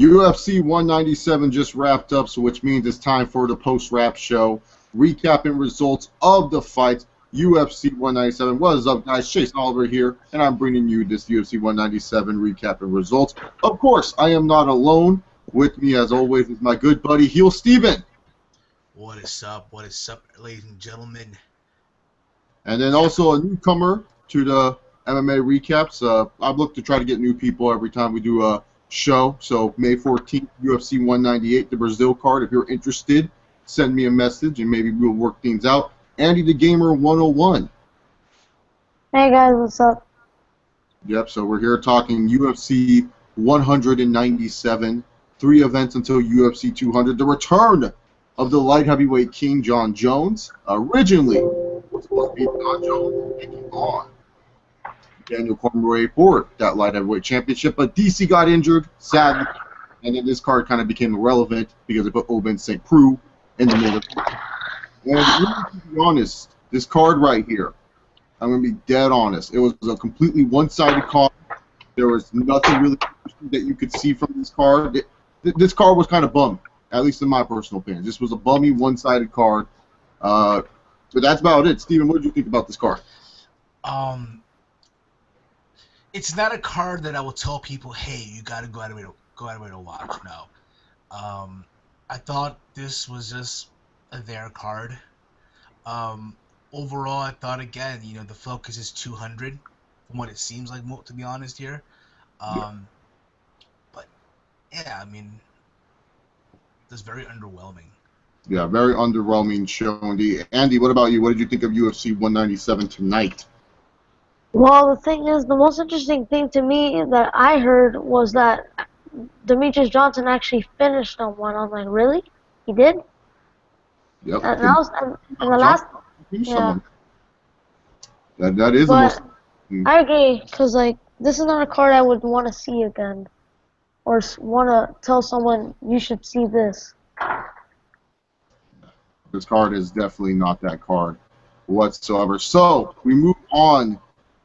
UFC 197 just wrapped up, so which means it's time for the post-wrap show, recapping results of the fights. UFC 197. What is up, guys? Chase Oliver here, and I'm bringing you this UFC 197 recapping results. Of course, I am not alone. With me, as always, is my good buddy, Heel Steven. What is up? What is up, ladies and gentlemen? And then also a newcomer to the MMA recaps. I've looked to try to get new people every time we do a show. So May 14th, UFC 198, the Brazil card. If you're interested, send me a message, and maybe we'll work things out. Andy the Gamer 101. Hey guys, what's up? Yep, so we're here talking UFC 197, 3 events until UFC 200. The return of the light heavyweight king, Jon Jones. Originally, was supposed to be Jon Jones taking on Daniel Cormier for that light heavyweight championship, but DC got injured, sadly, and then this card kind of became irrelevant because it put Ovince St Preux in the middle. And to be honest, this card right here, I'm going to be dead honest. It was a completely one-sided card. There was nothing really that you could see from this card. This card was kind of bummy, at least in my personal opinion. This was a bummy, one-sided card. But that's about it. Steven, what did you think about this card? It's not a card that I will tell people, hey, you got to go out of the way to watch. No. I thought this was just their card. Overall, I thought, again, the focus is 200 from what it seems like, to be honest here. But yeah, I mean, it's very underwhelming. Yeah, very underwhelming show indeed. Andy, what about you? What did you think of UFC 197 tonight? Well, the thing is, the most interesting thing to me that I heard was that Demetrious Johnson actually finished on one. I'm like, really? He did? Yep. And the last, yeah. That is but the most. I agree, because like this is not a card I would want to see again, or want to tell someone you should see this. This card is definitely not that card whatsoever. So we move on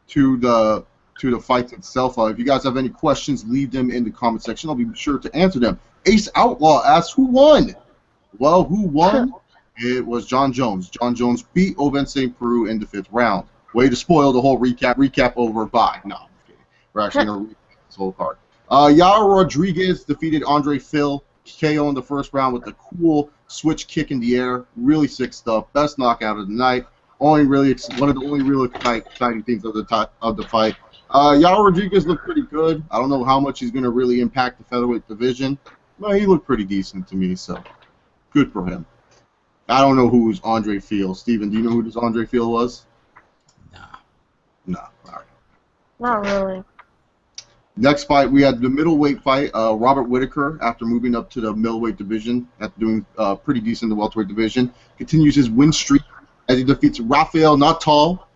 to the fight itself. If you guys have any questions, leave them in the comment section. I'll be sure to answer them. Ace Outlaw asks, who won? Well, who won? It was Jon Jones. Jon Jones beat Ovince St Preux in the 5th round. Way to spoil the whole recap. Recap over. Bye. No, I'm kidding. We're actually going to recap this whole card. Yair Rodriguez defeated Andre Phil KO in the 1st round with a cool switch kick in the air. Really sick stuff. Best knockout of the night. One of the only real exciting things of the fight. Yair Rodriguez looked pretty good. I don't know how much he's going to really impact the featherweight division, but he looked pretty decent to me, so good for him. I don't know who's Andre Phil. Steven, do you know who this Andre Phil was? No. All right. Not really. Next fight, we had the middleweight fight. Robert Whittaker, after moving up to the middleweight division, after doing pretty decent in the welterweight division, continues his win streak as he defeats Rafael Natal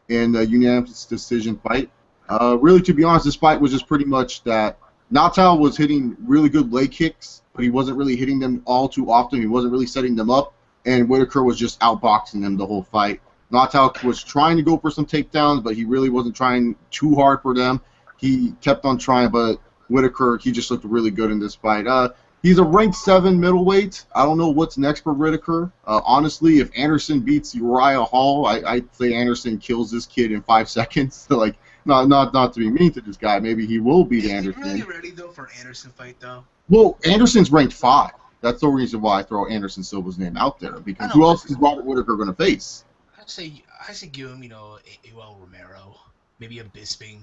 in a unanimous decision fight. Really, to be honest, this fight was just pretty much that Natal was hitting really good leg kicks, but he wasn't really hitting them all too often. He wasn't really setting them up, and Whittaker was just outboxing him the whole fight. Natal was trying to go for some takedowns, but he really wasn't trying too hard for them. He kept on trying, but Whittaker, he just looked really good in this fight. He's a ranked 7 middleweight. I don't know what's next for Whittaker. Honestly, if Anderson beats Uriah Hall, I'd say Anderson kills this kid in 5 seconds. So, like, not to be mean to this guy. Maybe he will beat Anderson. Is he really ready, though, for an Anderson fight, though? Well, Anderson's ranked 5. That's the reason why I throw Anderson Silva's name out there. Because who else is Robert Whittaker going to face? I say give him, Yoel Romero, maybe a Bisping.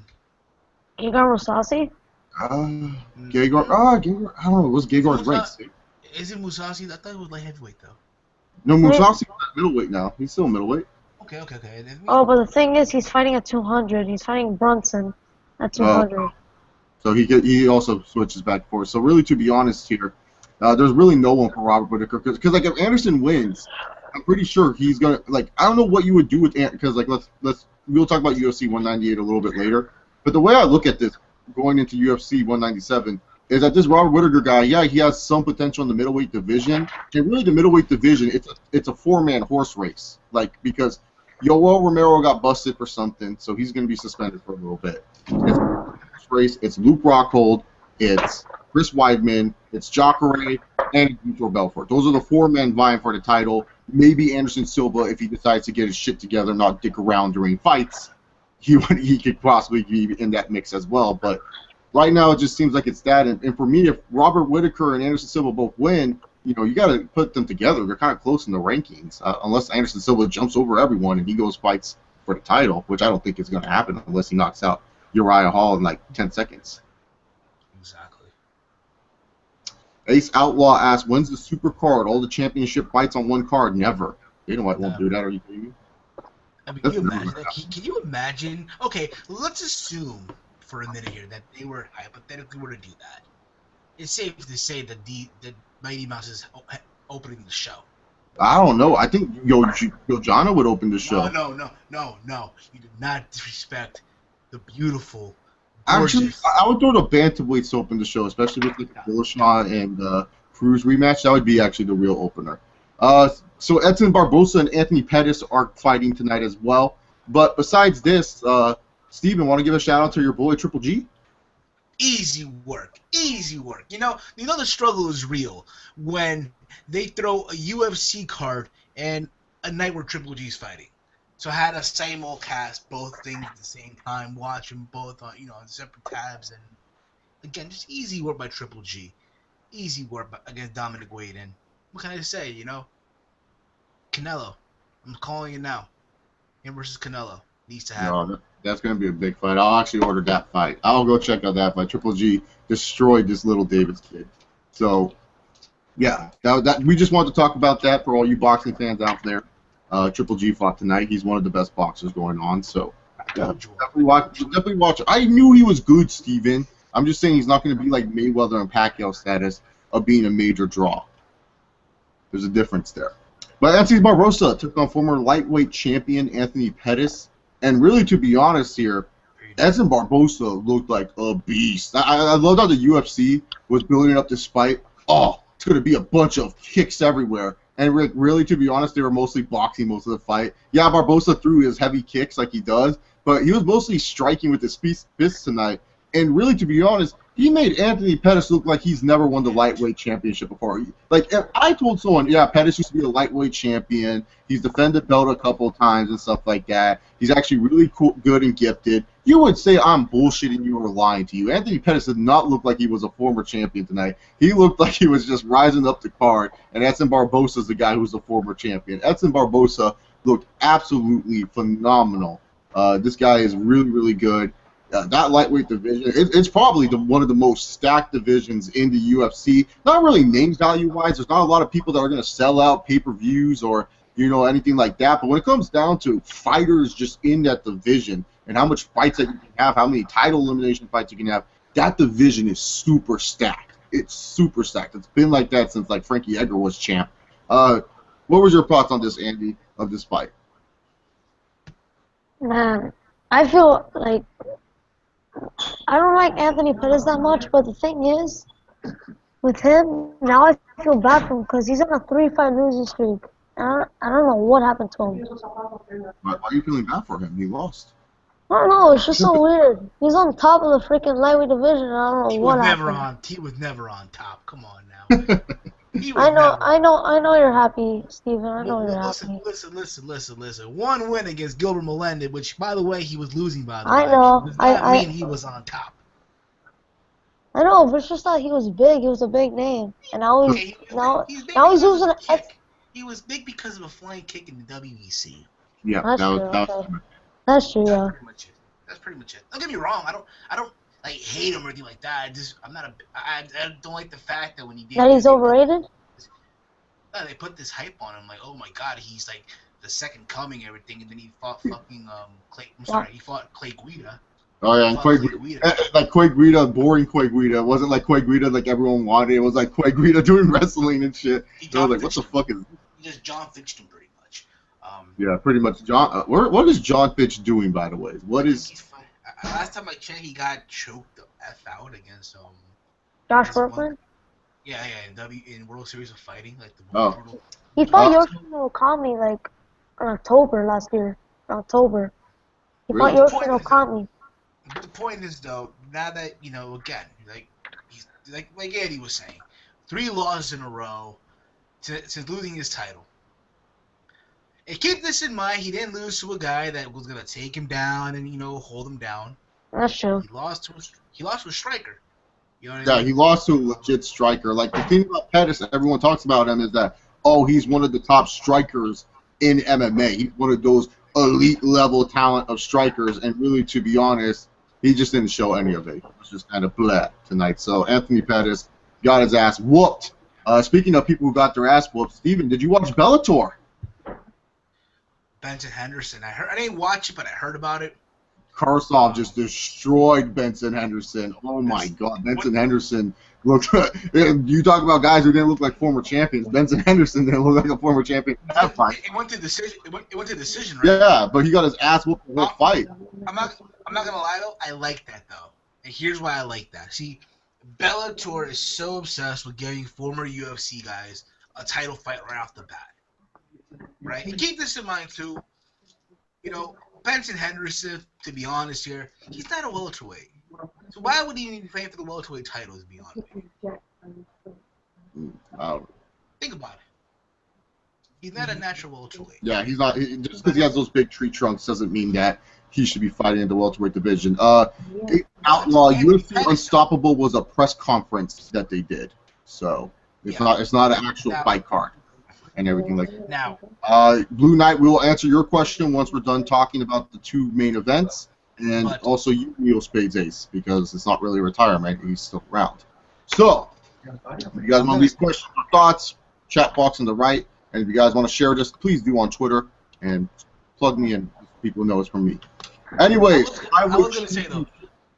Gegard Mousasi? Gegard. I don't know. What's Gegard's rank? Is it Mousasi? I thought it was light heavyweight, though. No, Mousasi's middleweight now. He's still middleweight. Okay. Oh, but the thing is, he's fighting at 200. He's fighting Brunson at 200. So he also switches back and forth. So really, to be honest here, there's really no one for Robert Whittaker because like if Anderson wins, I'm pretty sure he's gonna I don't know what you would do with because we'll talk about UFC 198 a little bit later. But the way I look at this going into UFC 197 is that this Robert Whittaker guy, yeah, he has some potential in the middleweight division. And really, the middleweight division, it's a 4-man horse race, because Yoel Romero got busted for something, so he's going to be suspended for a little bit. It's a race. It's Luke Rockhold. it's Chris Weidman, it's Jacare, and Vitor Belfort. Those are the 4 men vying for the title. Maybe Anderson Silva, if he decides to get his shit together, not dick around during fights, he could possibly be in that mix as well. But right now, it just seems like it's that. And for me, if Robert Whittaker and Anderson Silva both win, you got to put them together. They're kind of close in the rankings, unless Anderson Silva jumps over everyone and he goes fights for the title, which I don't think is going to happen unless he knocks out Uriah Hall in like 10 seconds. Exactly. Ace Outlaw asks, when's the super card? All the championship fights on one card? Never. Dana White won't do that. Are you kidding me? I mean, can you imagine that? Can you imagine? Okay, let's assume for a minute here that they were hypothetically were to do that. It's safe to say that the Mighty Mouse is opening the show. I don't know. I think Jana would open the show. No. You did not disrespect the beautiful. Actually, Gorgeous. I would throw the bantamweights to open the show, especially with like the Dillashaw and Preux rematch. That would be actually the real opener. So Edson Barboza and Anthony Pettis are fighting tonight as well. But besides this, Steven, want to give a shout out to your boy Triple G? Easy work. You know the struggle is real when they throw a UFC card and a night where Triple G's fighting. So I had a same old cast, both things at the same time, watch them both on on separate tabs, and again, just easy work by Triple G, easy work against Dominic Wade. And what can I say? Canelo, I'm calling it now. Him versus Canelo needs to happen. No, that's going to be a big fight. I'll actually order that fight. I'll go check out that fight. Triple G destroyed this little Davis kid. So, yeah, that we just wanted to talk about that for all you boxing fans out there. Triple G fought tonight. He's one of the best boxers going on. So, definitely watch. I knew he was good, Steven. I'm just saying he's not going to be like Mayweather and Pacquiao status of being a major draw. There's a difference there. But Anthony Barboza took on former lightweight champion Anthony Pettis. And really, to be honest here, Edson Barboza looked like a beast. I loved how the UFC was building up this fight. Oh, it's going to be a bunch of kicks everywhere. And really, to be honest, they were mostly boxing most of the fight. Yeah, Barboza threw his heavy kicks like he does, but he was mostly striking with his fists tonight. And really, to be honest, he made Anthony Pettis look like he's never won the lightweight championship before. Like, if I told someone, yeah, Pettis used to be a lightweight champion. He's defended belt a couple of times and stuff like that. He's actually really cool, good and gifted. You would say I'm bullshitting you or lying to you. Anthony Pettis did not look like he was a former champion tonight. He looked like he was just rising up the card, and Edson Barboza is the guy who's a former champion. Edson Barboza looked absolutely phenomenal. This guy is really, really good. That lightweight division, it's probably one of the most stacked divisions in the UFC. Not really name value-wise. There's not a lot of people that are going to sell out pay-per-views or anything like that. But when it comes down to fighters just in that division and how much fights that you can have, how many title elimination fights you can have, that division is super stacked. It's super stacked. It's been like that since like Frankie Edgar was champ. What was your thoughts on this, Andy, of this fight? Man, I feel like I don't like Anthony Pettis that much, but the thing is, with him, now I feel bad for him because he's on a 3-fight losing streak. I don't know what happened to him. Why are you feeling bad for him? He lost. I don't know. It's just so weird. He's on top of the freaking lightweight division. I don't know what happened. He was never on top. Come on now. I know you're happy, Steven. I know you're happy. Listen. One win against Gilbert Melendez, which, by the way, he was losing, by the way. I know. Does that mean he was on top? I know, but it's just that he was big. He was a big name. And now he's losing an X. He was big because of a flying kick in the WEC. Yeah, That's true, yeah. That's pretty much it. Don't get me wrong. I don't like hate him or anything like that. I don't like the fact that when he did that he's overrated. They put this hype on him, like, oh my god, he's like the second coming, and everything, and then he fought fucking he fought Clay Guida. Oh yeah, and Clay Guida, boring Clay Guida. It wasn't like Clay Guida like everyone wanted. It was like Clay Guida doing wrestling and shit. So I was like, what the fuck is? He just John Fitched him pretty much. Yeah, pretty much. John, what is John Fitch doing, by the way? What is? Last time I checked, he got choked the F out against Josh Brooklyn. Yeah, in World Series of Fighting, like the brutal. He fought Yoshino Okami like in October last year. October. He fought Yoshino Okami. But the point is, though, now that again, like like Andy was saying, 3 losses in a row since losing his title. And keep this in mind, he didn't lose to a guy that was gonna take him down and hold him down. That's true. He lost to a striker. You know what I Yeah, mean? he lost to a legit striker. Like, the thing about Pettis, everyone talks about him, is that, oh, he's one of the top strikers in MMA. He's one of those elite level talent of strikers, and really, to be honest, he just didn't show any of it. He was just kind of blah tonight. So Anthony Pettis got his ass whooped. Speaking of people who got their ass whooped, Steven, did you watch Bellator? Benson Henderson. I didn't watch it, but I heard about it. Karsov just destroyed Benson Henderson. Oh my God, Benson Henderson looked. You talk about guys who didn't look like former champions. Benson Henderson didn't look like a former champion in that fight. It went to decision. It went to decision, right? Yeah, but he got his ass whooped the whole fight. I'm not gonna lie though. I like that though, and here's why I like that. See, Bellator is so obsessed with giving former UFC guys a title fight right off the bat, right? And keep this in mind too. Benson Henderson, to be honest here, he's not a welterweight. So why would he even be playing for the welterweight title, to be honest with you? Think about it. He's not a natural welterweight. Yeah, he's not. Just because he has those big tree trunks doesn't mean that he should be fighting in the welterweight division. Outlaw UFC Unstoppable was a press conference that they did, so it's not an actual fight card and everything like that. Now, Blue Knight, we will answer your question once we're done talking about the 2 main events, and also you, Neil Spades Ace, because it's not really a retirement; he's still around. So, if you guys want to leave questions or thoughts, chat box on the right, and if you guys want to share this, please do on Twitter and plug me in. People know it's from me. Anyways, I was gonna say though,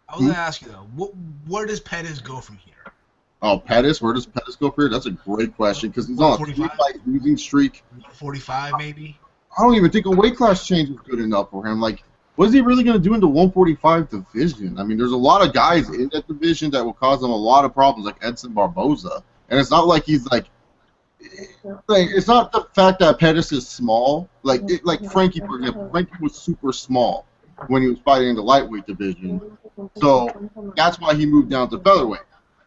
I was gonna ask you though, where does Pettis go from here? Oh, Pettis? Where does Pettis go for here? That's a great question, because he's on a 3-fight losing streak. 45, maybe? I don't even think a weight class change is good enough for him. Like, what is he really going to do in the 145 division? I mean, there's a lot of guys in that division that will cause him a lot of problems, like Edson Barboza. And it's not like he's like it's not the fact that Pettis is small. Like Frankie, for example. Frankie was super small when he was fighting in the lightweight division. So that's why he moved down to featherweight.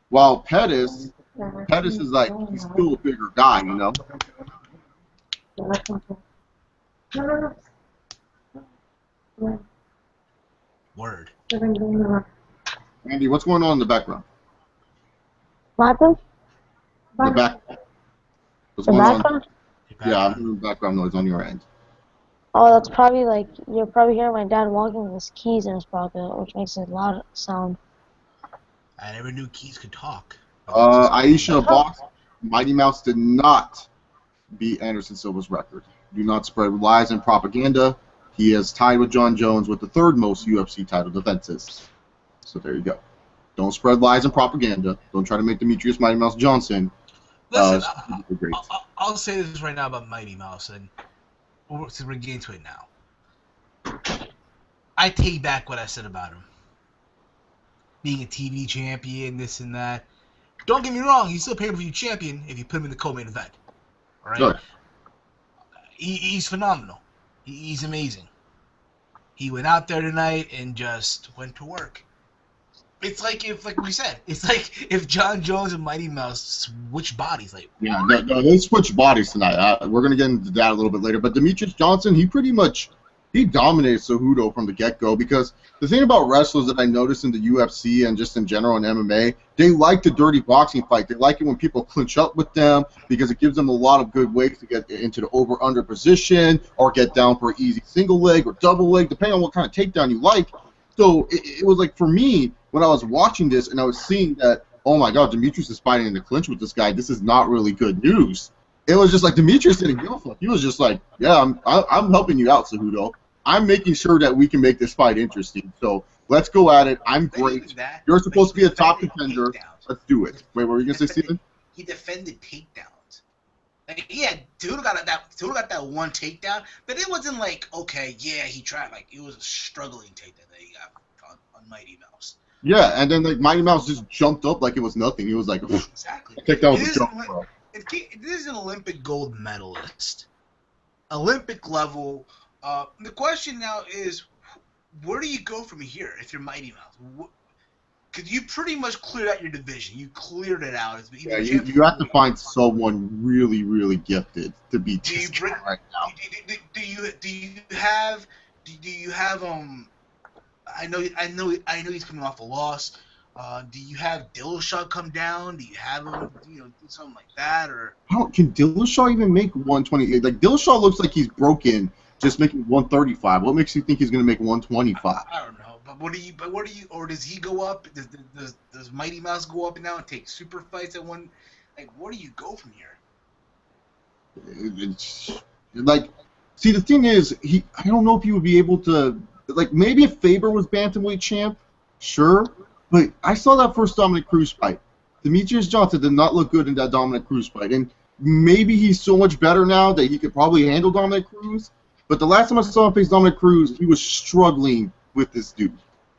While Pettis is like, he's still a bigger guy, you know? Word. Andy, what's going on in the background? What happened? The back. What's going on? Yeah, I'm hearing background noise on your end. Oh, that's probably like, you're probably hearing my dad walking with his keys in his pocket, which makes a loud sound. I never knew keys could talk. Aisha Box, Mighty Mouse did not beat Anderson Silva's record. Do not spread lies and propaganda. He is tied with Jon Jones with the 3rd most UFC title defenses. So there you go. Don't spread lies and propaganda. Don't try to make Demetrious Mighty Mouse Johnson. Listen, I'll say this right now about Mighty Mouse, and we're getting to it now. I take back what I said about him. Being a TV champion, this and that. Don't get me wrong, he's still a pay-per-view champion if you put him in the co-main event. All right? Good. He's phenomenal. He's amazing. He went out there tonight and just went to work. It's like we said, it's like if Jon Jones and Mighty Mouse switch bodies. Like, yeah, no, they switched bodies tonight. We're going to get into that a little bit later. But Demetrious Johnson, he dominated Cejudo from the get-go, because the thing about wrestlers that I noticed in the UFC and just in general in MMA, they like the dirty boxing fight. They like it when people clinch up with them, because it gives them a lot of good ways to get into the over-under position or get down for an easy single leg or double leg, depending on what kind of takedown you like. So it was like, for me, when I was watching this and I was seeing that, oh my God, Demetrious is fighting in the clinch with this guy, this is not really good news. It was just like Demetrious didn't give a fuck. He was just like, yeah, I'm helping you out, Cejudo. I'm making sure that we can make this fight interesting. So let's go at it. I'm great. You're supposed to be a top contender. Let's do it. Wait, what were you gonna say, Steven? He defended takedowns. Like, yeah, Cejudo got that one takedown, but it wasn't like, okay, yeah, he tried. Like, it was a struggling takedown that he got on Mighty Mouse. Yeah, and then like Mighty Mouse just jumped up like it was nothing. He was like, exactly. Takedown was a jump, bro. This is an Olympic gold medalist, Olympic level. The question now is, where do you go from here if you're Mighty Mouse? Because you pretty much cleared out your division. You cleared it out. Yeah, you have to find someone really, really gifted to beat this guy right now. Do you have I know he's coming off a loss. Do you have Dillashaw come down? Do you have him, do something like that, or? How can Dillashaw even make 128? Like Dillashaw looks like he's broken, just making 135. What makes you think he's gonna make 125? I don't know. But what do you? Or does he go up? Does Mighty Mouse go up and now and take super fights at one? Like, where do you go from here? It's like, see, the thing is, I don't know if he would be able to. Like, maybe if Faber was bantamweight champ, sure. But I saw that first Dominic Cruz fight. Demetrious Johnson did not look good in that Dominic Cruz fight, and maybe he's so much better now that he could probably handle Dominic Cruz. But the last time I saw him face Dominic Cruz, he was struggling with this dude.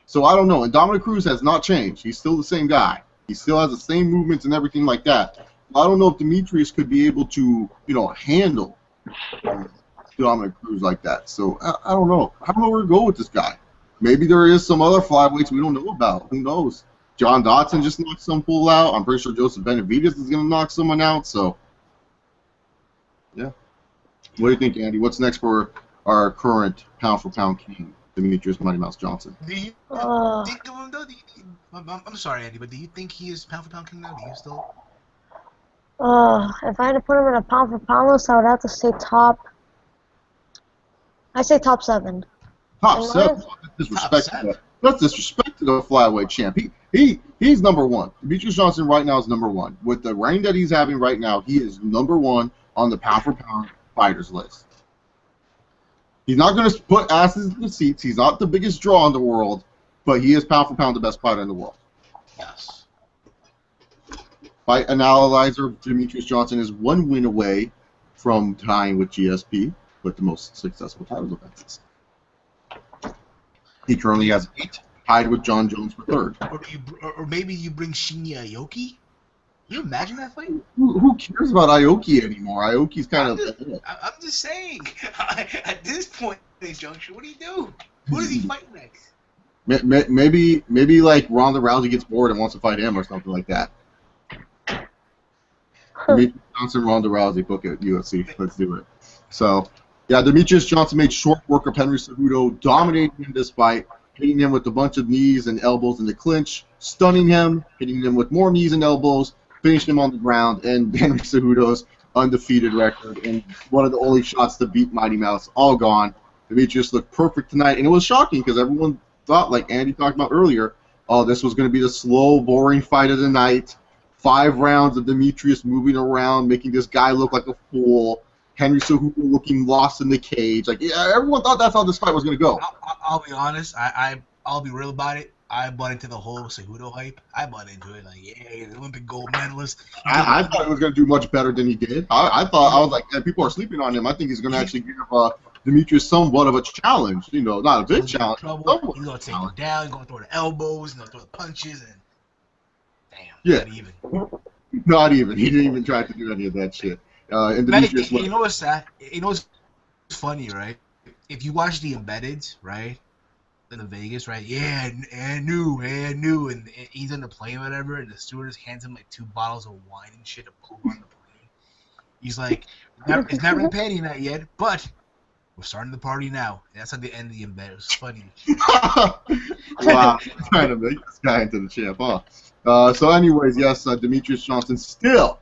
So I don't know. And Dominic Cruz has not changed. He's still the same guy. He still has the same movements and everything like that. I don't know if Demetrious could be able to, handle Dominic Cruz like that. So I don't know. I don't know where to go with this guy. Maybe there is some other flyweights we don't know about. Who knows? John Dodson just knocked some fool out. I'm pretty sure Joseph Benavidez is going to knock someone out. So, yeah. What do you think, Andy? What's next for our current pound-for-pound king, Demetrious Mighty Mouse Johnson? Do you think of him, though? I'm sorry, Andy, but do you think he is pound-for-pound king now? Do you still? If I had to put him in a pound-for-pound list, I would have to say top. I say top 7. Top 7? That's disrespect to the flyweight champ. He's number 1. Demetrious Johnson right now is number 1. With the reign that he's having right now, he is number 1 on the pound-for-pound fighters list. He's not going to put asses in the seats. He's not the biggest draw in the world, but he is pound-for-pound the best fighter in the world. Yes. Fight analyzer, Demetrious Johnson is 1 win away from tying with GSP with the most successful title defenses. He currently has 8, tied with Jon Jones for 3rd. Or maybe you bring Shinya Aoki? Can you imagine that fight? Who cares about Aoki anymore? Aoki's kind of... I'm just saying. At this point in this juncture, what do you do? Who does he fight next? Maybe like Ronda Rousey gets bored and wants to fight him or something like that. Demetrious Johnson, Ronda Rousey, book it, UFC. Let's do it. So, yeah, Demetrious Johnson made short work of Henry Cjuedo, dominating in this fight, hitting him with a bunch of knees and elbows in the clinch, stunning him, hitting him with more knees and elbows, finishing him on the ground, and Henry Cejudo's undefeated record and one of the only shots to beat Mighty Mouse, all gone. Demetrious looked perfect tonight, and it was shocking because everyone thought, like Andy talked about earlier, oh, this was going to be the slow, boring fight of the night. 5 rounds of Demetrious moving around, making this guy look like a fool. Henry Cejudo looking lost in the cage. Like, yeah, everyone thought that's how this fight was going to go. I'll be honest. I'll be real about it. I bought into the whole Cejudo hype. I bought into it. Like, yeah, the Olympic gold medalist. I thought he was going to do much better than he did. I was like, yeah, people are sleeping on him. I think he's going to actually give Demetrious somewhat of a challenge. Not a big challenge. He's going to take him down. He's going to throw the elbows. He's going to throw the punches. And damn, yeah. Not even. Not even. He didn't even try to do any of that shit. And Demetrious, you know what's sad? You know what's funny, right? If you watch the Embeddeds, right, in Vegas, right? Yeah, and new, and he's on the plane or whatever, and the stewardess hands him like 2 bottles of wine and shit to pour on the plane. He's like, it's not really party night yet, but we're starting the party now. And that's at the end of the Embedded. It was funny. Wow, trying to make this guy into the champ, huh? So, anyways, yes, Demetrious Johnson still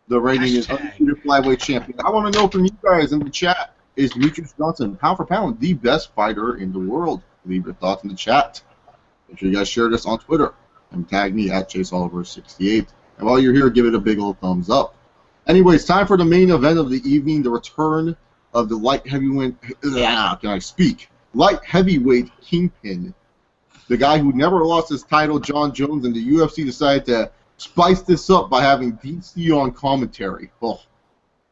the reigning is undefeated flyweight champion. I want to know from you guys in the chat, is Demetrious Johnson, pound for pound, the best fighter in the world? Leave your thoughts in the chat. Make sure you guys share this on Twitter and tag me at ChaseOliver68. And while you're here, give it a big old thumbs up. Anyways, time for the main event of the evening, the return of the light heavyweight, light heavyweight kingpin. The guy who never lost his title, Jon Jones, and the UFC decided to spice this up by having DC on commentary. Oh,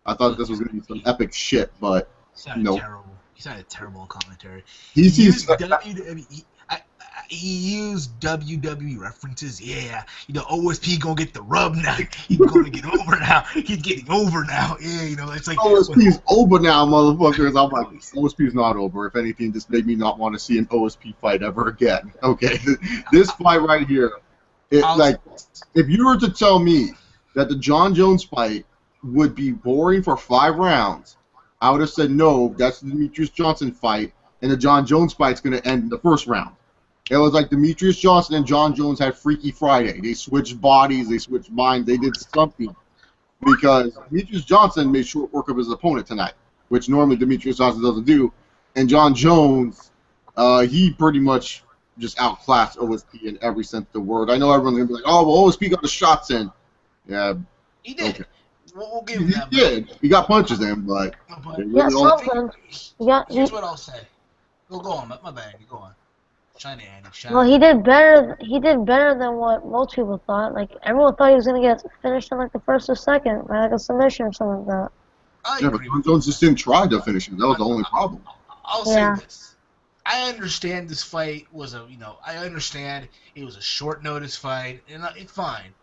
I thought this was going to be some epic shit, but no. He sounded terrible on commentary. He used WWE references. Yeah, OSP gonna get the rub now. He's gonna get over now. He's getting over now. Yeah, it's like OSP's over now, motherfuckers. I'm like, OSP's not over. If anything, this made me not want to see an OSP fight ever again. Okay, this fight right here Like, if you were to tell me that the Jon Jones fight would be boring for 5 rounds, I would have said no. That's the Demetrious Johnson fight, and the Jon Jones fight's going to end in the first round. It was like Demetrious Johnson and Jon Jones had Freaky Friday. They switched bodies, they switched minds, they did something. Because Demetrious Johnson made short work of his opponent tonight, which normally Demetrious Johnson doesn't do. And Jon Jones, he pretty much just outclassed OSP in every sense of the word. I know everyone's going to be like, oh, well, OSP got the shots in. Yeah. He did. Okay. We'll give him that. He did. He got punches in, but... Yeah, something. Here's what I'll say. Go on. My bad. Go on. Shiny, Andy. Well, he did better. He did better than what most people thought. Like, everyone thought he was going to get finished in, like, the first or second, by, like, a submission or something like that. Yeah, but Jon Jones just didn't try to finish him. That was the only problem. I'll say this. I understand this fight was I understand it was a short notice fight, and it's fine.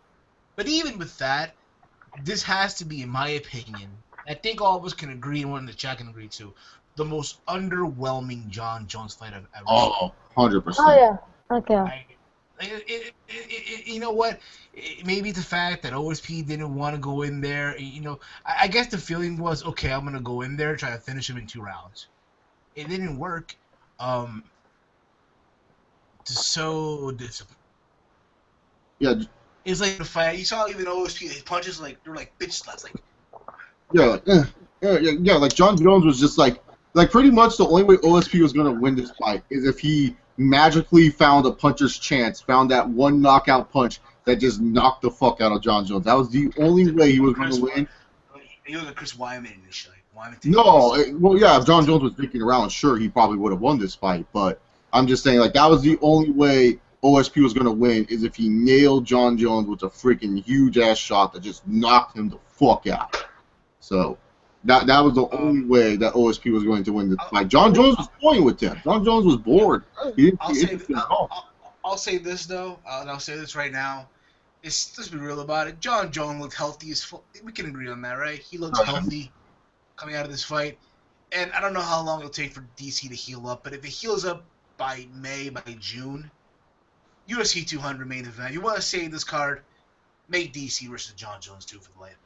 But even with that, this has to be, in my opinion, I think all of us can agree, and one in the chat can agree too, the most underwhelming Jon Jones fight I've ever seen. 100%. Oh, yeah. Okay. You know what? Maybe the fact that OSP didn't want to go in there, I guess the feeling was, okay, I'm going to go in there, try to finish him in 2 rounds. It didn't work. So disappointing. Yeah. It's like the fight. You saw even OSP, his punches, like, they were like bitch slaps. Like, yeah, like Jon Jones was just like pretty much the only way OSP was going to win this fight is if he magically found a puncher's chance, found that one knockout punch that just knocked the fuck out of Jon Jones. That was the only way he was going to win. He was like Chris Wyman initially. Well, yeah, if Jon Jones was thinking around, sure, he probably would have won this fight, but I'm just saying, like, that was the only way OSP was going to win is if he nailed Jon Jones with a freaking huge-ass shot that just knocked him the fuck out. So that was the only way that OSP was going to win this fight. Jon Jones was toying with him. Jon Jones was bored. I'll say this, though, and I'll say this right now. Let's be real about it. Jon Jones looked healthy as fuck. We can agree on that, right? He looks healthy coming out of this fight. And I don't know how long it'll take for DC to heal up, but if it heals up by May, by June, UFC 200 main event. You want to save this card, make DC versus Jon Jones 2 for the light.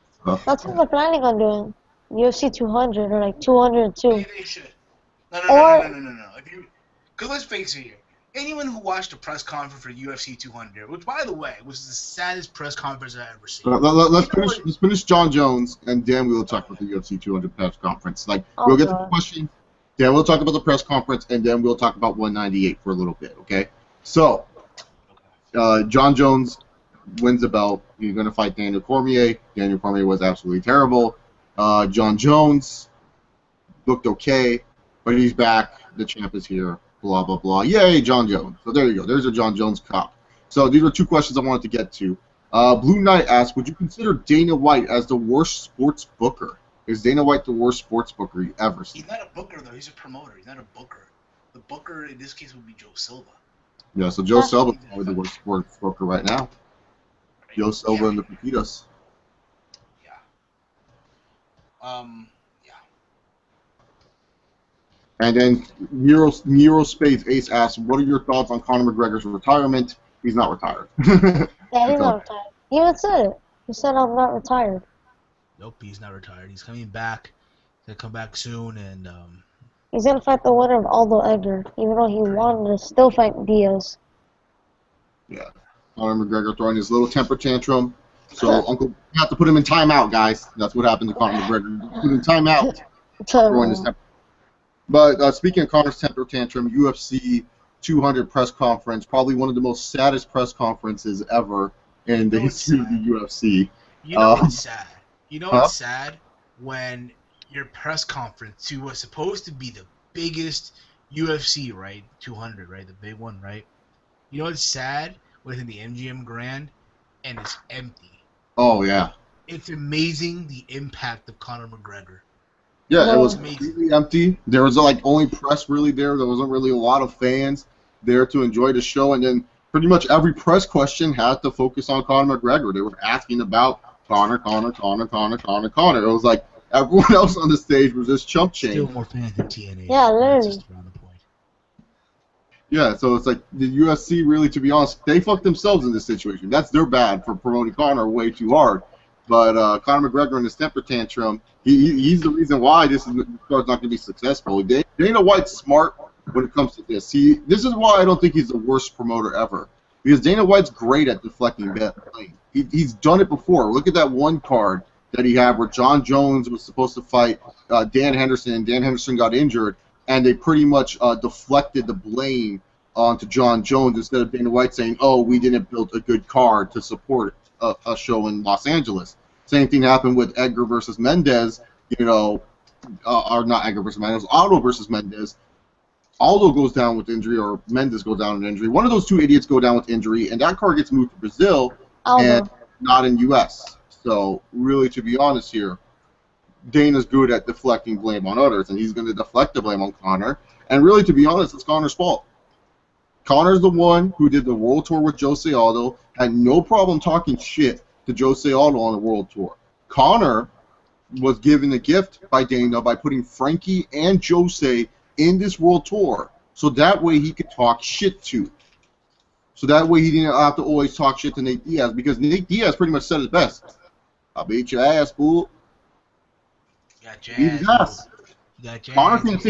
That's what they're planning on doing. UFC 200 or like 202. Maybe they should. No. Because let's face it here. Anyone who watched the press conference for UFC 200, which, by the way, was the saddest press conference I've ever seen. Let's finish Jon Jones, and then we'll talk about the UFC 200 press conference. We'll get to the question, then we'll talk about the press conference, and then we'll talk about 198 for a little bit, okay? So, Jon Jones wins the belt. He's going to fight Daniel Cormier. Daniel Cormier was absolutely terrible. Jon Jones looked okay, but he's back. The champ is here. Blah, blah, blah. Yay, Jon Jones. So there you go. There's a Jon Jones Cup. So these are 2 questions I wanted to get to. Blue Knight asks, would you consider Dana White as the worst sports booker? Is Dana White the worst sports booker you ever seen? He's not a booker, though. He's a promoter. He's not a booker. The booker, in this case, would be Joe Silva. Yeah, so Joe Silva is probably the worst sports booker right now. Joe Silva and the Papitas. Yeah. And then Nero Spades Ace asks, what are your thoughts on Conor McGregor's retirement? He's not retired. Yeah, he's not retired. He even said it. He said, I'm not retired. Nope, he's not retired. He's coming back. He's going to come back soon, and he's going to fight the winner of Aldo Edgar, even though he wanted to still fight Diaz. Yeah. Conor McGregor throwing his little temper tantrum. So, Uncle, you have to put him in timeout, guys. That's what happened to Conor McGregor. Put him in timeout. Throwing his temper. But speaking of Conor's temper tantrum, UFC 200 press conference, probably one of the most saddest press conferences ever in the history of the UFC. You know what's sad? You know what's sad? When your press conference, who was supposed to be the biggest UFC, right? 200, right? The big one, right? You know what's sad? Within the MGM Grand, and it's empty. Oh, yeah. It's amazing the impact of Conor McGregor. Yeah, it was completely empty. There was only press really there. There wasn't really a lot of fans there to enjoy the show. And then pretty much every press question had to focus on Conor McGregor. They were asking about Conor. It was like everyone else on the stage was just chump change. Still more fans than TNA. Yeah, literally. Yeah, so it's like the UFC really, to be honest, they fucked themselves in this situation. That's their bad for promoting Conor way too hard. But Conor McGregor in his temper tantrum, he's the reason why this card's not going to be successful. Dana White's smart when it comes to this. This is why I don't think he's the worst promoter ever. Because Dana White's great at deflecting blame. He's done it before. Look at that one card that he had where Jon Jones was supposed to fight Dan Henderson, and Dan Henderson got injured, and they pretty much deflected the blame onto Jon Jones instead of Dana White saying, "Oh, we didn't build a good card to support a show in Los Angeles." Same thing happened with Edgar versus Mendez, or not Edgar versus Mendez, Aldo versus Mendez. Aldo goes down with injury, or Mendez goes down with injury. One of those two idiots go down with injury, and that card gets moved to Brazil and not in U.S. So, really, to be honest here, Dana's good at deflecting blame on others, and he's going to deflect the blame on Conor. And really, to be honest, it's Conor's fault. Conor's the one who did the world tour with Jose Aldo, had no problem talking shit to Jose Aldo on the world tour. Conor was given a gift by Dana by putting Frankie and Jose in this world tour, so that way he could talk shit to. So that way he didn't have to always talk shit to Nate Diaz, because Nate Diaz pretty much said it best. "I'll beat your ass, fool." Got your ass. Conor can't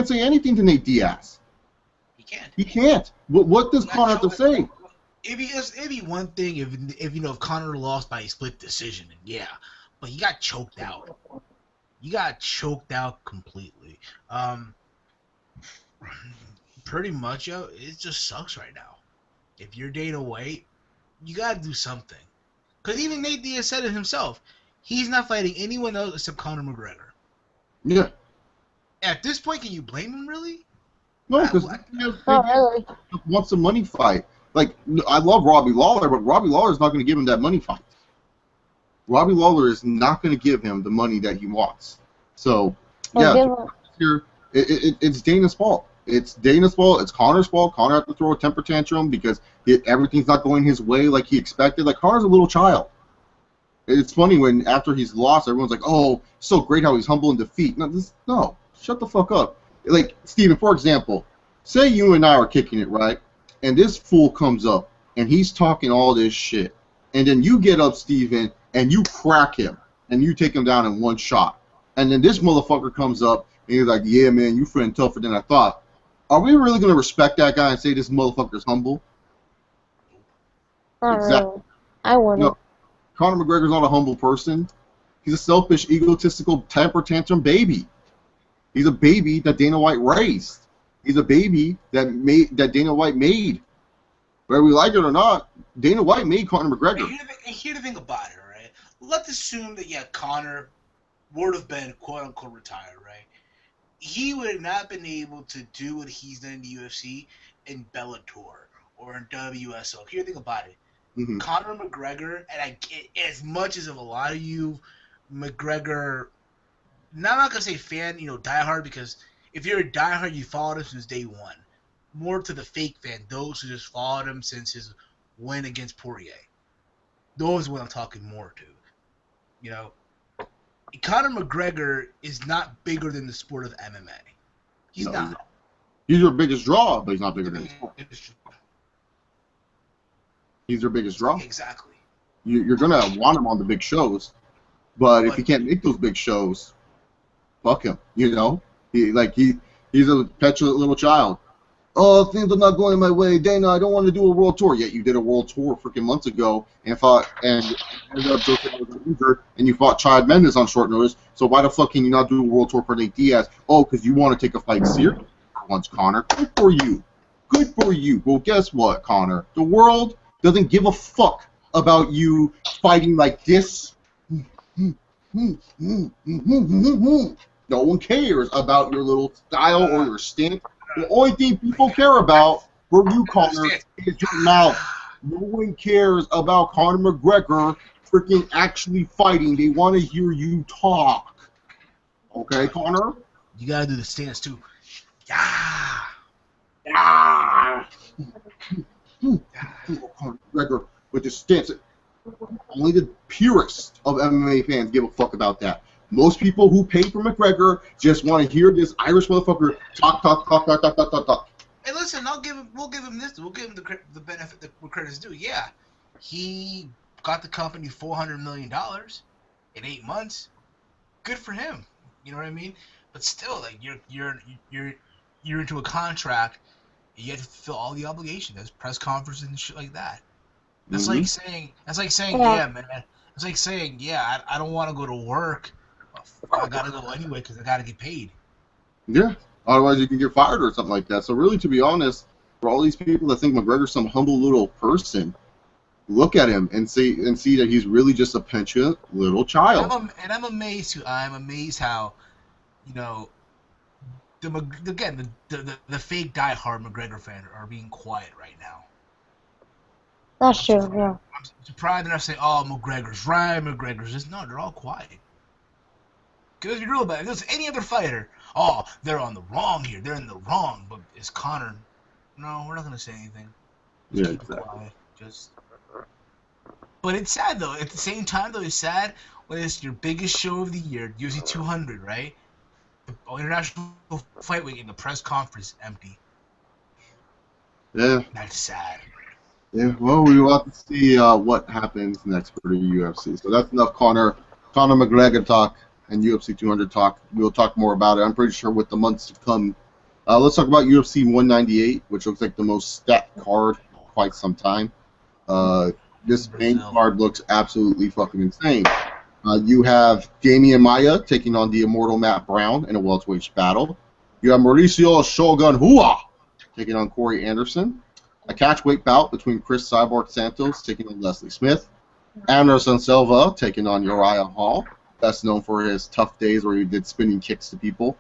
say anything to Nate Diaz. He can't. What does Conor have to say? It'd be one thing if Conor lost by a split decision, and yeah, but he got choked out. You got choked out completely. Pretty much, it just sucks right now. If you're Dana White, you gotta do something. Cause even Nate Diaz said it himself. He's not fighting anyone else except Conor McGregor. Yeah. At this point, can you blame him really? No, because he wants a money fight. Like, I love Robbie Lawler, but Robbie Lawler is not going to give him that money fight. Robbie Lawler is not going to give him the money that he wants. So, yeah, it's Dana's fault. It's Dana's fault. It's Conor's fault. Conor had to throw a temper tantrum because everything's not going his way like he expected. Like, Conor's a little child. It's funny when after he's lost, everyone's like, "Oh, so great how he's humble in defeat." No, shut the fuck up. Like, Steven, for example, say you and I are kicking it, right? And this fool comes up, and he's talking all this shit. And then you get up, Steven, and you crack him, and you take him down in one shot. And then this motherfucker comes up, and he's like, "Yeah, man, you friend tougher than I thought." Are we really going to respect that guy and say this motherfucker's humble? Really. I wouldn't. No. Conor McGregor's not a humble person. He's a selfish, egotistical, temper tantrum baby. He's a baby that Dana White raised. He's a baby that Dana White made. Whether we like it or not, Dana White made Conor McGregor. And here's the thing about it, right? Let's assume that, yeah, Conor would have been quote-unquote retired, right? He would have not been able to do what he's done in the UFC in Bellator or in WSO. Here's the thing about it. Mm-hmm. Conor McGregor, and as much as of a lot of you McGregor, now I'm not going to say fan, diehard, because if you're a diehard, you followed him since day one. More to the fake fan, those who just followed him since his win against Poirier. Those are what I'm talking more to. Conor McGregor is not bigger than the sport of MMA. He's not. He's your biggest draw, but he's not bigger than the sport. He's your biggest draw. Exactly. You're going to want him on the big shows, but if he can't make those big shows, fuck him. He's a petulant little child. "Oh, things are not going my way, Dana. I don't want to do a world tour." Yet you did a world tour freaking months ago and ended up just injured, and you fought Chad Mendes on short notice. So why the fuck can you not do a world tour for Nate Diaz? Oh, because you want to take a fight serious once, Conor. Good for you. Good for you. Well, guess what, Conor? The world doesn't give a fuck about you fighting like this. No one cares about your little style or your stance. The only thing people care about for you, Conor, is your mouth. No one cares about Conor McGregor freaking actually fighting. They want to hear you talk. Okay, Conor? You gotta do the stance too. Yeah. Conor McGregor with the stance. Only the purest of MMA fans give a fuck about that. Most people who pay for McGregor just want to hear this Irish motherfucker talk. Hey, listen, we'll give him this. We'll give him the benefit that credit is due. Yeah, he got the company $400 million in 8 months. Good for him. You know what I mean? But still, like you're into a contract. You have to fulfill all the obligations. There's press conferences and shit like that. That's like saying. Yeah, man. It's like saying, yeah, I don't want to go to work. I gotta go anyway because I gotta get paid. Yeah. Otherwise, you can get fired or something like that. So really, to be honest, for all these people that think McGregor's some humble little person, look at him and see that he's really just a petulant little child. I'm amazed how, you know, the fake diehard McGregor fans are being quiet right now. That's true, yeah. I'm surprised they're not saying, "Oh, McGregor's right, McGregor's just." No, they're all quiet. Because if you're real about it, if there's any other fighter, oh, they're on the wrong here. They're in the wrong. But it's Conor. No, we're not gonna say anything. Just keep it quiet. But it's sad though. At the same time, though, it's sad when it's your biggest show of the year, UFC 200, right? The international fight week in the press conference empty. Yeah. That's sad. Yeah. Well, we will have to see what happens next for the UFC. So that's enough Conor McGregor talk and UFC 200 talk. We'll talk more about it. I'm pretty sure with the months to come. Let's talk about UFC 198, which looks like the most stacked card in quite some time. This main card looks absolutely fucking insane. You have Damian Maia taking on the immortal Matt Brown in a welterweight battle. You have Mauricio Shogun Rua taking on Corey Anderson. A catchweight bout between Chris Cyborg Santos taking on Leslie Smith. Anderson Silva taking on Uriah Hall, best known for his tough days where he did spinning kicks to people.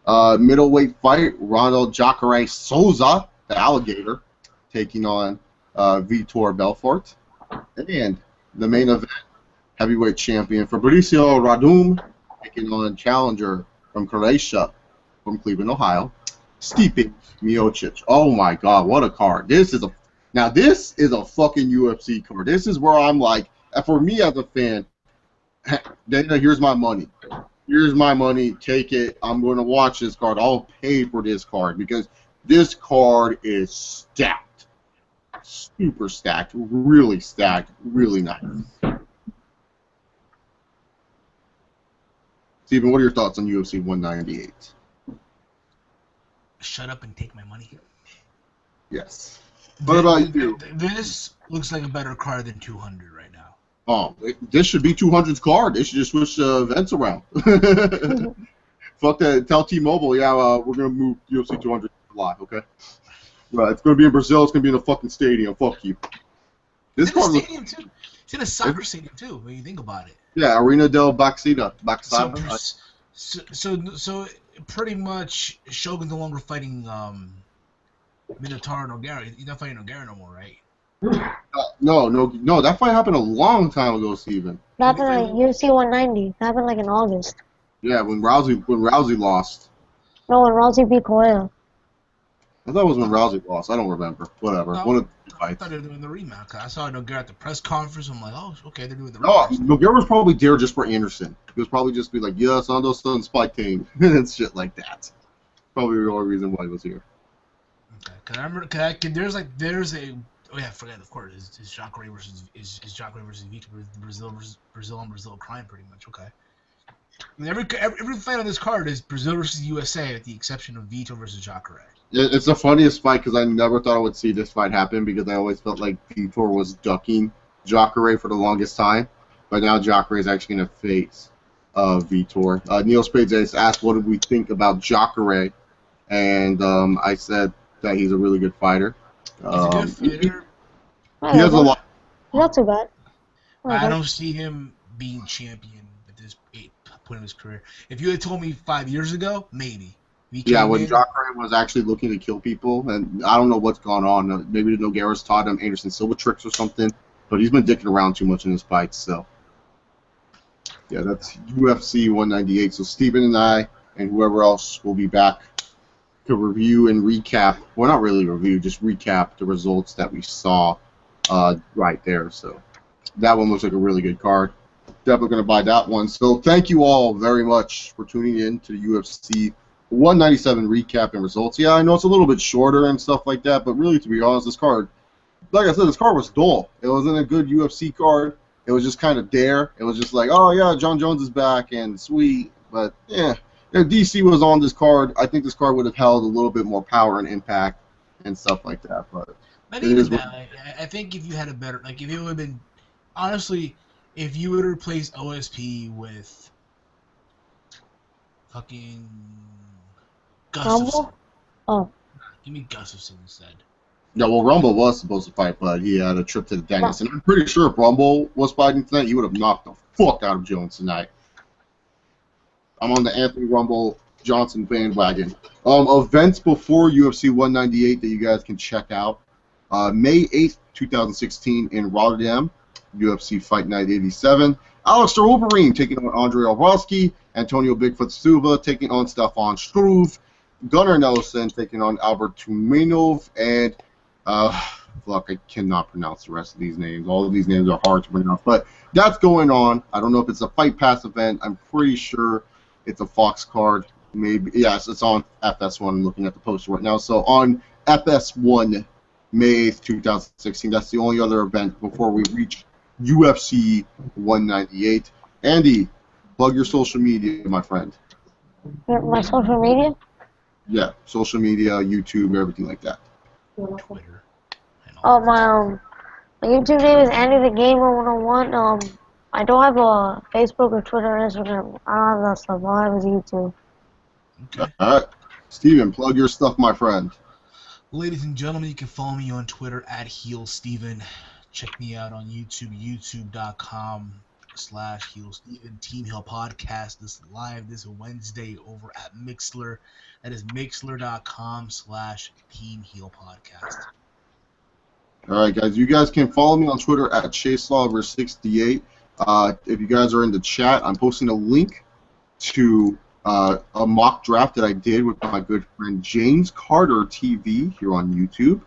Middleweight fight, Ronald Jacare Souza, the alligator, taking on Vitor Belfort. And the main event, heavyweight champion Fabricio Werdum taking on challenger from Croatia, from Cleveland, Ohio, Stipe Miocic. Oh my God, what a card! This is a fucking UFC card. This is where I'm like, for me as a fan, Dana, here's my money. Here's my money. Take it. I'm going to watch this card. I'll pay for this card because this card is stacked. Super stacked. Really stacked. Really nice. Steven, what are your thoughts on UFC 198? Shut up and take my money. Yes. What about you? This looks like a better card than 200 right now. Oh, this should be 200's card. They should just switch events around. Fuck that. Tell T-Mobile, yeah, we're going to move UFC 200 live, okay? Right, it's going to be in Brazil. It's going to be in a fucking stadium. Fuck you. This card stadium, too. It's in a soccer stadium, too, when you think about it. Yeah, Arena del Baxida. So pretty much Shogun's no longer fighting Minotaur Nogueira. He's not fighting Nogueira no more, right? No. That fight happened a long time ago, Steven. That happened like UFC 190. That happened like in August. Yeah, when Rousey lost. No, when Rousey beat Correa. I thought it was when Rousey lost. I don't remember. Whatever. No, One of the I fights. thought they were doing the rematch. I saw Nogueira at the press conference. I'm like, oh, okay, they're doing the No, rematch. Nogueira was probably there just for Anderson. He was probably just be like, yeah, Sando's son Spike team and shit like that. Probably the only reason why he was here. Okay, cause I remember, there's a. Oh yeah, I forgot. Of course, is Jacare versus Vitor Brazil on Brazil crime pretty much. Okay. I mean, every fight on this card is Brazil versus USA, with the exception of Vitor versus Jacare. It's the funniest fight because I never thought I would see this fight happen because I always felt like Vitor was ducking Jacare for the longest time, but now Jacare is actually going to face Vitor. Neil Spades asked what did we think about Jacare, and I said that he's a really good fighter. He's a good fighter. He has a lot. Not too bad. I don't see him being champion at this point in his career. If you had told me 5 years ago, maybe. Yeah, when Jacare was actually looking to kill people, and I don't know what's gone on. Maybe Nogueira's taught him Anderson Silva tricks or something, but he's been dicking around too much in his fights. So, yeah, that's UFC 198. So Steven and I and whoever else will be back to review and recap. Well, not really review, just recap the results that we saw right there. So that one looks like a really good card. Definitely going to buy that one. So thank you all very much for tuning in to UFC 197 recap and results. Yeah, I know it's a little bit shorter and stuff like that, but really, to be honest, this card, like I said, this card was dull. It wasn't a good UFC card. It was just kind of there. It was just like, oh yeah, Jon Jones is back and sweet. But yeah, if DC was on this card, I think this card would have held a little bit more power and impact and stuff like that. But not even that. Like, I think if you had a better, like if it would have been, honestly, if you would replace OSP with fucking Gustafson. Oh. Give me Gustafson instead. Yeah, well, Rumble was supposed to fight, but he had a trip to the dentist. And I'm pretty sure if Rumble was fighting tonight, he would have knocked the fuck out of Jones tonight. I'm on the Anthony Rumble Johnson bandwagon. Events before UFC 198 that you guys can check out. May 8th, 2016 in Rotterdam, UFC Fight Night 87. Alistair Overeem taking on Andrei Arlovski. Antonio Bigfoot Silva taking on Stefan Struve. Gunnar Nelson taking on Albert Tumenov. And, fuck, I cannot pronounce the rest of these names. All of these names are hard to pronounce. But that's going on. I don't know if it's a Fight Pass event. I'm pretty sure it's a Fox card. Maybe. Yes, it's on FS1. I'm looking at the poster right now. So on FS1, May 8th, 2016. That's the only other event before we reach UFC 198. Andy, plug your social media, my friend. My social media? Yeah, social media, YouTube, everything like that. Twitter. Oh, my YouTube name is Andy the Gamer 101. I don't have a Facebook or Twitter or Instagram. I don't have that stuff. All I have is YouTube. Okay. All right. Steven, plug your stuff, my friend. Ladies and gentlemen, you can follow me on Twitter at HeelSteven. Check me out on YouTube, youtube.com/HeelSteven. Team Hill Podcast is live this Wednesday over at Mixler. That is mixler.com/Team Heel Podcast. All right, guys. You guys can follow me on Twitter at ChaseLauver68. If you guys are in the chat, I'm posting a link to a mock draft that I did with my good friend JamesCarterTV here on YouTube.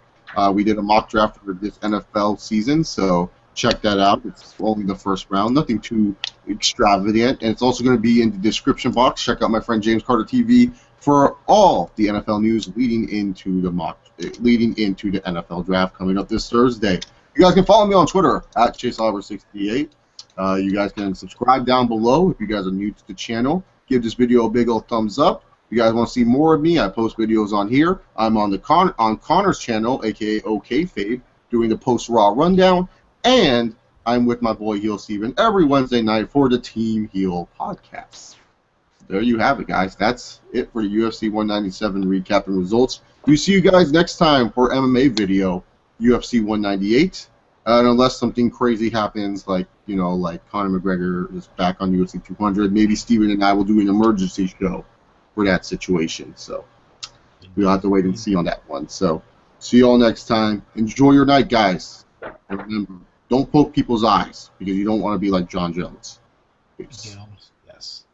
We did a mock draft for this NFL season, so check that out. It's only the first round, nothing too extravagant, and it's also going to be in the description box. Check out my friend JamesCarterTV for all the NFL news leading into the NFL draft coming up this Thursday. You guys can follow me on Twitter at ChaseLauver68. You guys can subscribe down below if you guys are new to the channel. Give this video a big old thumbs up. If you guys want to see more of me, I post videos on here. I'm on Connor's channel, aka OKFave, doing the post-Raw rundown. And I'm with my boy Heel Steven every Wednesday night for the Team Heel Podcast. There you have it, guys. That's it for the UFC 197 recap and results. We see you guys next time for MMA video, UFC 198. Unless something crazy happens, like Conor McGregor is back on UFC 200, maybe Steven and I will do an emergency show for that situation. So we'll have to wait and see on that one. So see you all next time. Enjoy your night, guys. And remember, don't poke people's eyes because you don't want to be like Jon Jones. Peace. Yes.